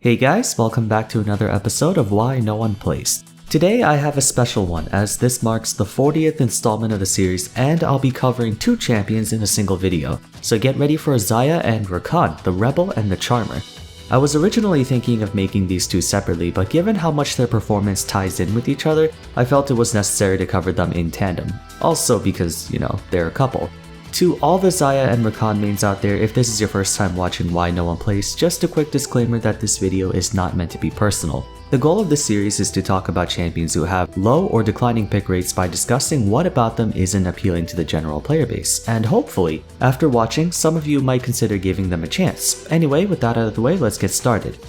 Hey guys, welcome back to another episode of Why No One Plays. Today I have a special one as this marks the 40th installment of the series and I'll be covering two champions in a single video, so get ready for Xayah and Rakan, the Rebel and the Charmer. I was originally thinking of making these two separately, but given how much their performance ties in with each other, I felt it was necessary to cover them in tandem. Also because, they're a couple. To all the Xayah and Rakan mains out there, if this is your first time watching Why No One Plays, just a quick disclaimer that this video is not meant to be personal. The goal of this series is to talk about champions who have low or declining pick rates by discussing what about them isn't appealing to the general player base, and hopefully, after watching, some of you might consider giving them a chance. Anyway, with that out of the way, let's get started.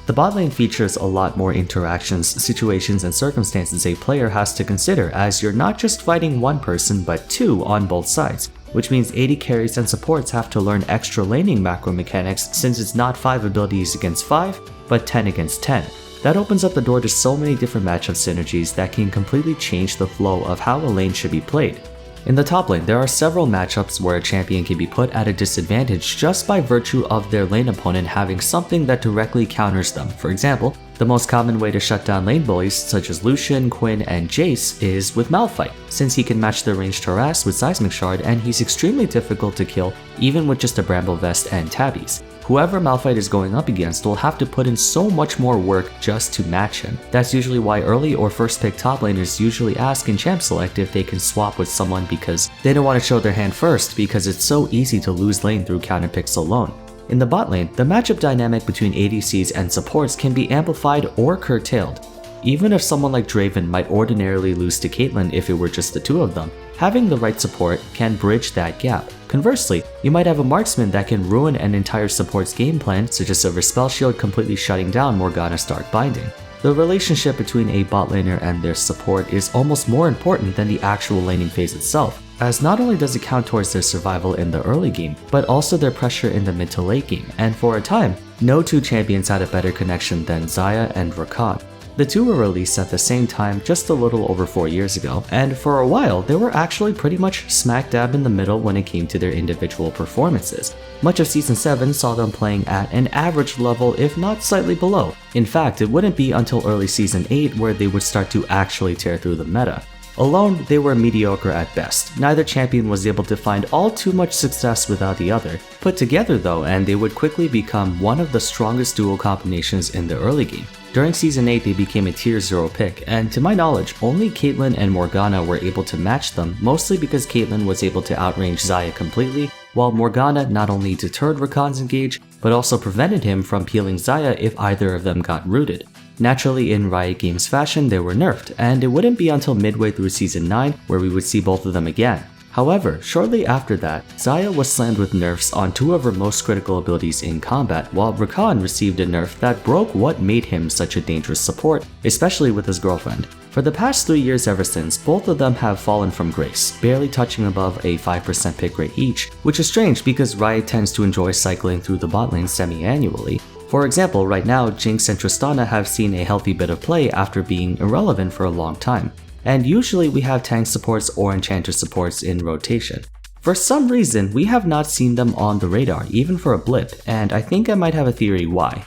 The bot lane features a lot more interactions, situations, and circumstances a player has to consider, as you're not just fighting one person but two on both sides, which means AD carries and supports have to learn extra laning macro mechanics since it's not 5 abilities against 5, but 10 against 10. That opens up the door to so many different matchup synergies that can completely change the flow of how a lane should be played. In the top lane, there are several matchups where a champion can be put at a disadvantage just by virtue of their lane opponent having something that directly counters them. For example, the most common way to shut down lane bullies such as Lucian, Quinn, and Jace is with Malphite, since he can match their ranged harass with Seismic Shard and he's extremely difficult to kill even with just a Bramble Vest and Tabbies. Whoever Malphite is going up against will have to put in so much more work just to match him. That's usually why early or first pick top laners usually ask in champ select if they can swap with someone because they don't want to show their hand first because it's so easy to lose lane through counter picks alone. In the bot lane, the matchup dynamic between ADCs and supports can be amplified or curtailed. Even if someone like Draven might ordinarily lose to Caitlyn if it were just the two of them, having the right support can bridge that gap. Conversely, you might have a marksman that can ruin an entire support's game plan, such as Silver Spell Shield completely shutting down Morgana's Dark Binding. The relationship between a bot laner and their support is almost more important than the actual laning phase itself, as not only does it count towards their survival in the early game, but also their pressure in the mid to late game, and for a time, no two champions had a better connection than Xayah and Rakan. The two were released at the same time just a little over 4 years ago, and for a while they were actually pretty much smack dab in the middle when it came to their individual performances. Much of Season 7 saw them playing at an average level if not slightly below. In fact, it wouldn't be until early Season 8 where they would start to actually tear through the meta. Alone, they were mediocre at best. Neither champion was able to find all too much success without the other. Put together though, and they would quickly become one of the strongest duo combinations in the early game. During Season 8 they became a tier 0 pick, and to my knowledge, only Caitlyn and Morgana were able to match them, mostly because Caitlyn was able to outrange Xayah completely, while Morgana not only deterred Rakan's engage, but also prevented him from peeling Xayah if either of them got rooted. Naturally, in Riot Games fashion, they were nerfed, and it wouldn't be until midway through Season 9 where we would see both of them again. However, shortly after that, Xayah was slammed with nerfs on two of her most critical abilities in combat, while Rakan received a nerf that broke what made him such a dangerous support, especially with his girlfriend. For the past 3 years ever since, both of them have fallen from grace, barely touching above a 5% pick rate each, which is strange because Riot tends to enjoy cycling through the bot lane semi-annually. For example, right now, Jinx and Tristana have seen a healthy bit of play after being irrelevant for a long time. And usually we have tank supports or enchanter supports in rotation. For some reason, we have not seen them on the radar, even for a blip, and I think I might have a theory why.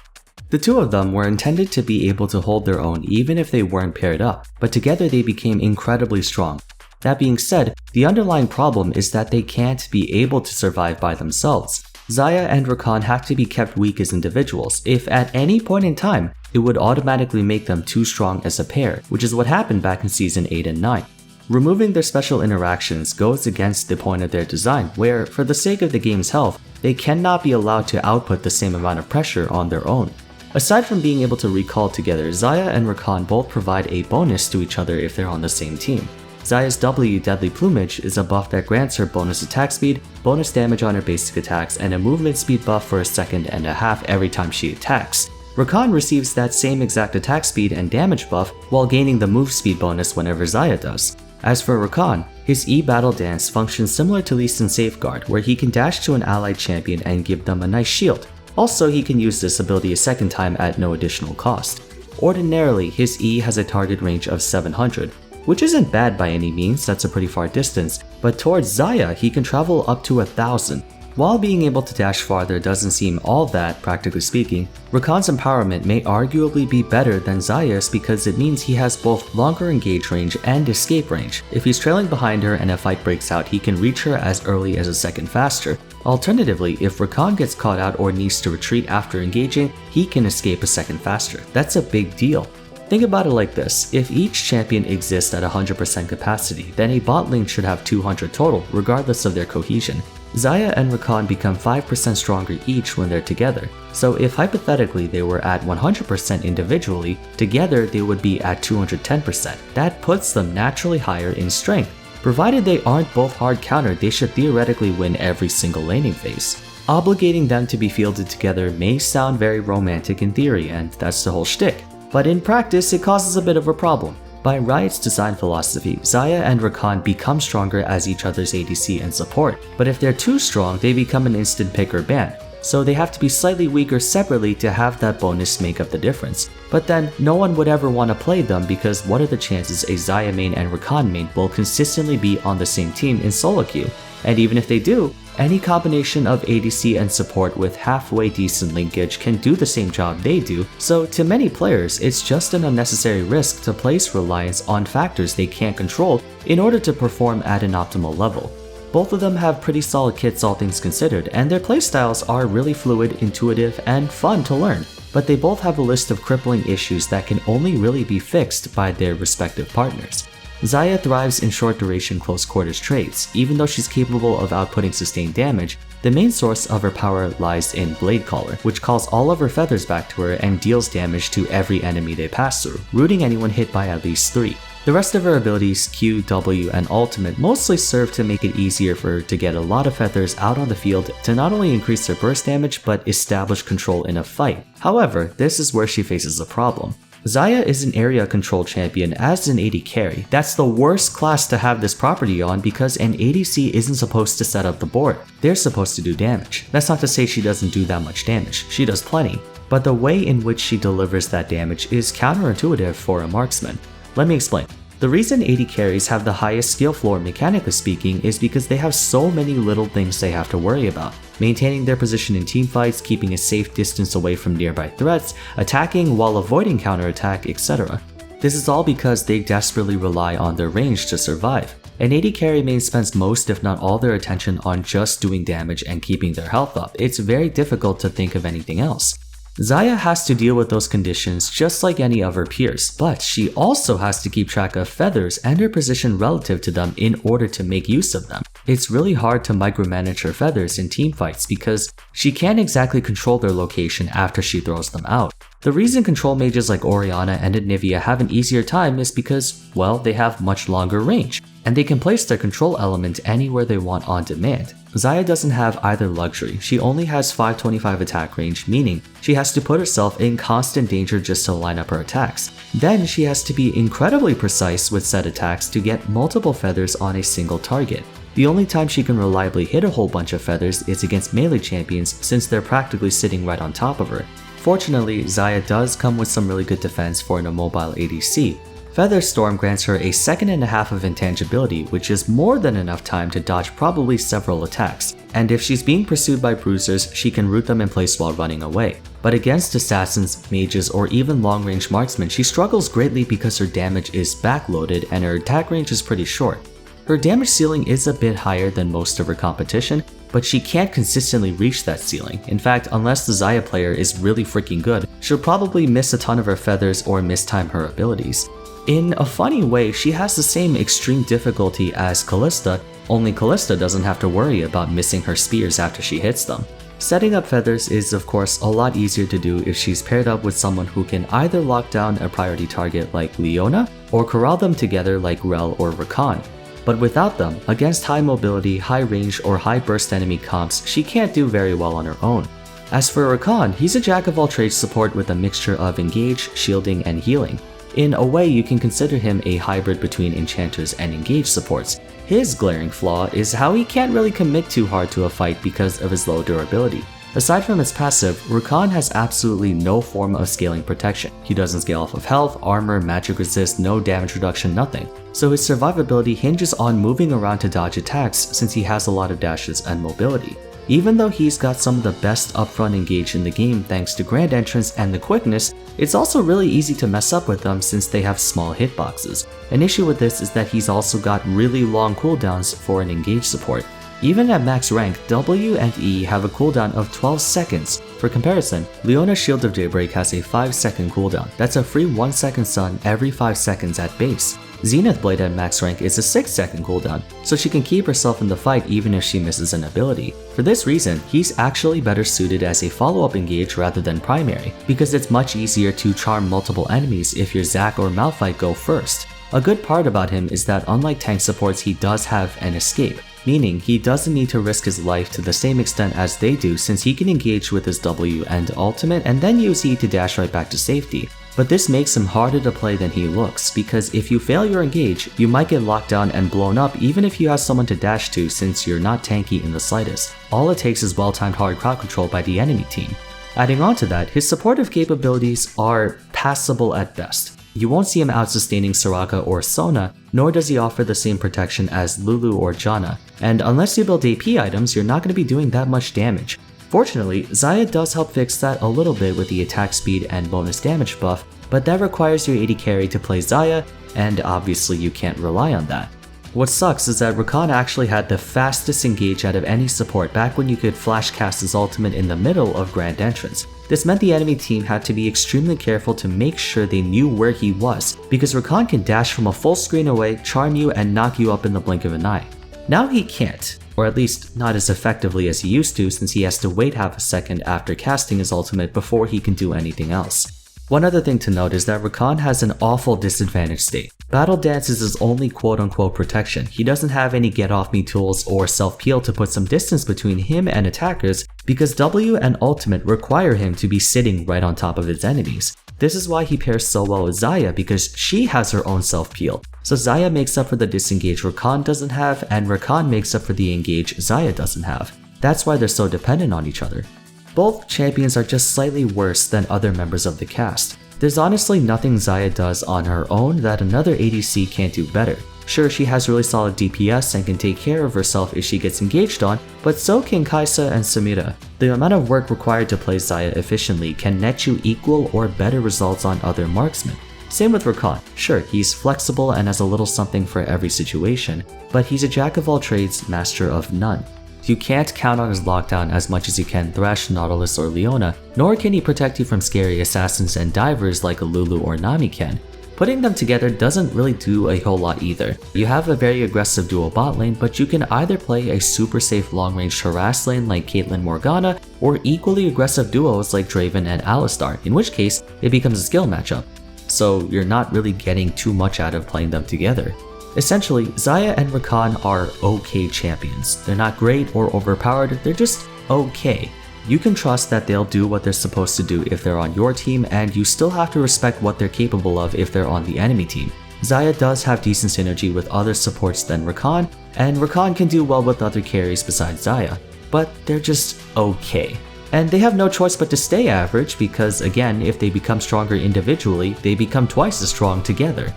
The two of them were intended to be able to hold their own even if they weren't paired up, but together they became incredibly strong. That being said, the underlying problem is that they can't be able to survive by themselves. Xayah and Rakan have to be kept weak as individuals. If at any point in time, it would automatically make them too strong as a pair, which is what happened back in Season 8 and 9. Removing their special interactions goes against the point of their design, where, for the sake of the game's health, they cannot be allowed to output the same amount of pressure on their own. Aside from being able to recall together, Xayah and Rakan both provide a bonus to each other if they're on the same team. Xayah's W Deadly Plumage is a buff that grants her bonus attack speed, bonus damage on her basic attacks, and a movement speed buff for a second and a half every time she attacks. Rakan receives that same exact attack speed and damage buff while gaining the move speed bonus whenever Xayah does. As for Rakan, his E-Battle Dance functions similar to Lee Sin's Safeguard, where he can dash to an allied champion and give them a nice shield. Also, he can use this ability a second time at no additional cost. Ordinarily, his E has a target range of 700, which isn't bad by any means, that's a pretty far distance, but towards Xayah he can travel up to 1000. While being able to dash farther doesn't seem all that, practically speaking, Rakan's empowerment may arguably be better than Xayah's because it means he has both longer engage range and escape range. If he's trailing behind her and a fight breaks out, he can reach her as early as a second faster. Alternatively, if Rakan gets caught out or needs to retreat after engaging, he can escape a second faster. That's a big deal. Think about it like this, if each champion exists at 100% capacity, then a bot lane should have 200 total, regardless of their cohesion. Xayah and Rakan become 5% stronger each when they're together, so if hypothetically they were at 100% individually, together they would be at 210%. That puts them naturally higher in strength. Provided they aren't both hard countered, they should theoretically win every single laning phase. Obligating them to be fielded together may sound very romantic in theory, and that's the whole shtick, but in practice it causes a bit of a problem. By Riot's design philosophy, Xayah and Rakan become stronger as each other's ADC and support, but if they're too strong, they become an instant pick or ban, so they have to be slightly weaker separately to have that bonus make up the difference. But then, no one would ever want to play them because what are the chances a Xayah main and Rakan main will consistently be on the same team in solo queue? And even if they do, any combination of ADC and support with halfway decent linkage can do the same job they do, so to many players, it's just an unnecessary risk to place reliance on factors they can't control in order to perform at an optimal level. Both of them have pretty solid kits all things considered, and their playstyles are really fluid, intuitive, and fun to learn, but they both have a list of crippling issues that can only really be fixed by their respective partners. Xayah thrives in short-duration close-quarters trades. Even though she's capable of outputting sustained damage, the main source of her power lies in Blade Caller, which calls all of her feathers back to her and deals damage to every enemy they pass through, rooting anyone hit by at least 3. The rest of her abilities, Q, W, and Ultimate, mostly serve to make it easier for her to get a lot of feathers out on the field to not only increase their burst damage, but establish control in a fight. However, this is where she faces a problem. Xayah is an area control champion as an AD carry. That's the worst class to have this property on because an ADC isn't supposed to set up the board. They're supposed to do damage. That's not to say she doesn't do that much damage. She does plenty. But the way in which she delivers that damage is counterintuitive for a marksman. Let me explain. The reason AD carries have the highest skill floor mechanically speaking is because they have so many little things they have to worry about. Maintaining their position in teamfights, keeping a safe distance away from nearby threats, attacking while avoiding counterattack, etc. This is all because they desperately rely on their range to survive. An AD carry main spends most if not all their attention on just doing damage and keeping their health up. It's very difficult to think of anything else. Xayah has to deal with those conditions just like any of her peers, but she also has to keep track of feathers and her position relative to them in order to make use of them. It's really hard to micromanage her feathers in teamfights because she can't exactly control their location after she throws them out. The reason control mages like Orianna and Anivia have an easier time is because, well, they have much longer range, and they can place their control element anywhere they want on demand. Xayah doesn't have either luxury. She only has 525 attack range, meaning she has to put herself in constant danger just to line up her attacks. Then she has to be incredibly precise with set attacks to get multiple feathers on a single target. The only time she can reliably hit a whole bunch of feathers is against melee champions since they're practically sitting right on top of her. Fortunately, Xayah does come with some really good defense for an immobile ADC. Feather Storm grants her a second and a half of intangibility, which is more than enough time to dodge probably several attacks, and if she's being pursued by bruisers, she can root them in place while running away. But against assassins, mages, or even long-range marksmen, she struggles greatly because her damage is backloaded and her attack range is pretty short. Her damage ceiling is a bit higher than most of her competition, but she can't consistently reach that ceiling. In fact, unless the Xayah player is really freaking good, she'll probably miss a ton of her feathers or mistime her abilities. In a funny way, she has the same extreme difficulty as Kalista, only Kalista doesn't have to worry about missing her spears after she hits them. Setting up feathers is of course a lot easier to do if she's paired up with someone who can either lock down a priority target like Leona, or corral them together like Rell or Rakan. But without them, against high mobility, high range, or high burst enemy comps, she can't do very well on her own. As for Rakan, he's a jack of all trades support with a mixture of engage, shielding, and healing. In a way, you can consider him a hybrid between enchanters and engage supports. His glaring flaw is how he can't really commit too hard to a fight because of his low durability. Aside from its passive, Rakan has absolutely no form of scaling protection. He doesn't scale off of health, armor, magic resist, no damage reduction, nothing. So his survivability hinges on moving around to dodge attacks since he has a lot of dashes and mobility. Even though he's got some of the best upfront engage in the game thanks to Grand Entrance and the quickness, it's also really easy to mess up with them since they have small hitboxes. An issue with this is that he's also got really long cooldowns for an engage support. Even at max rank, W and E have a cooldown of 12 seconds. For comparison, Leona's Shield of Daybreak has a 5-second cooldown. That's a free 1-second stun every 5 seconds at base. Zenith Blade at max rank is a 6-second cooldown, so she can keep herself in the fight even if she misses an ability. For this reason, he's actually better suited as a follow-up engage rather than primary, because it's much easier to charm multiple enemies if your Zac or Malphite go first. A good part about him is that unlike tank supports, he does have an escape, meaning he doesn't need to risk his life to the same extent as they do since he can engage with his W and ultimate and then use E to dash right back to safety. But this makes him harder to play than he looks, because if you fail your engage, you might get locked down and blown up even if you have someone to dash to since you're not tanky in the slightest. All it takes is well-timed hard crowd control by the enemy team. Adding on to that, his supportive capabilities are passable at best. You won't see him out-sustaining Soraka or Sona, nor does he offer the same protection as Lulu or Janna, and unless you build AP items, you're not going to be doing that much damage. Fortunately, Xayah does help fix that a little bit with the attack speed and bonus damage buff, but that requires your AD carry to play Xayah, and obviously you can't rely on that. What sucks is that Rakan actually had the fastest engage out of any support back when you could flash cast his ultimate in the middle of Grand Entrance. This meant the enemy team had to be extremely careful to make sure they knew where he was, because Rakan can dash from a full screen away, charm you, and knock you up in the blink of an eye. Now he can't, or at least not as effectively as he used to since he has to wait half a second after casting his ultimate before he can do anything else. One other thing to note is that Rakan has an awful disadvantage state. Battle Dance is his only quote-unquote protection. He doesn't have any get-off-me tools or self-peel to put some distance between him and attackers because W and Ultimate require him to be sitting right on top of his enemies. This is why he pairs so well with Xayah because she has her own self-peel. So Xayah makes up for the disengage Rakan doesn't have, and Rakan makes up for the engage Xayah doesn't have. That's why they're so dependent on each other. Both champions are just slightly worse than other members of the cast. There's honestly nothing Xayah does on her own that another ADC can't do better. Sure, she has really solid DPS and can take care of herself if she gets engaged on, but so can Kaisa and Samira. The amount of work required to play Xayah efficiently can net you equal or better results on other marksmen. Same with Rakan. Sure, he's flexible and has a little something for every situation, but he's a jack of all trades, master of none. You can't count on his lockdown as much as you can Thresh, Nautilus, or Leona, nor can he protect you from scary assassins and divers like a Lulu or Nami can. Putting them together doesn't really do a whole lot either. You have a very aggressive duo bot lane, but you can either play a super safe long-range harass lane like Caitlyn Morgana, or equally aggressive duos like Draven and Alistar, in which case it becomes a skill matchup. So you're not really getting too much out of playing them together. Essentially, Xayah and Rakan are okay champions. They're not great or overpowered, they're just okay. You can trust that they'll do what they're supposed to do if they're on your team, and you still have to respect what they're capable of if they're on the enemy team. Xayah does have decent synergy with other supports than Rakan, and Rakan can do well with other carries besides Xayah, but they're just okay. And they have no choice but to stay average because, again, if they become stronger individually, they become twice as strong together.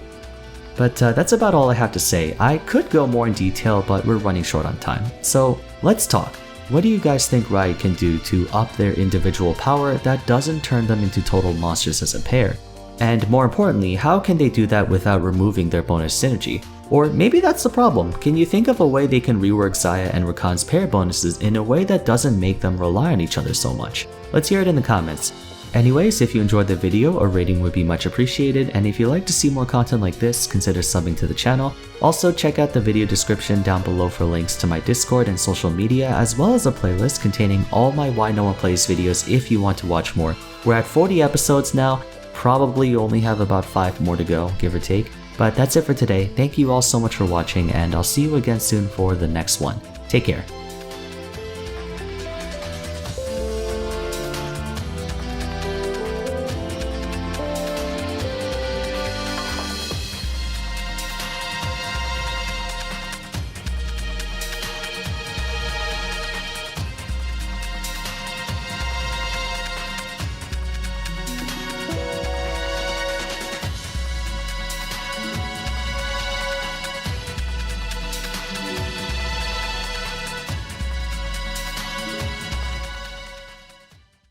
But that's about all I have to say. I could go more in detail, but we're running short on time. So let's talk. What do you guys think Riot can do to up their individual power that doesn't turn them into total monsters as a pair? And more importantly, how can they do that without removing their bonus synergy? Or maybe that's the problem. Can you think of a way they can rework Xayah and Rakan's pair bonuses in a way that doesn't make them rely on each other so much? Let's hear it in the comments. Anyways, if you enjoyed the video, a rating would be much appreciated, and if you'd like to see more content like this, consider subbing to the channel. Also, check out the video description down below for links to my Discord and social media, as well as a playlist containing all my Why No One Plays videos if you want to watch more. We're at 40 episodes now, probably only have about 5 more to go, give or take. But that's it for today. Thank you all so much for watching, and I'll see you again soon for the next one. Take care.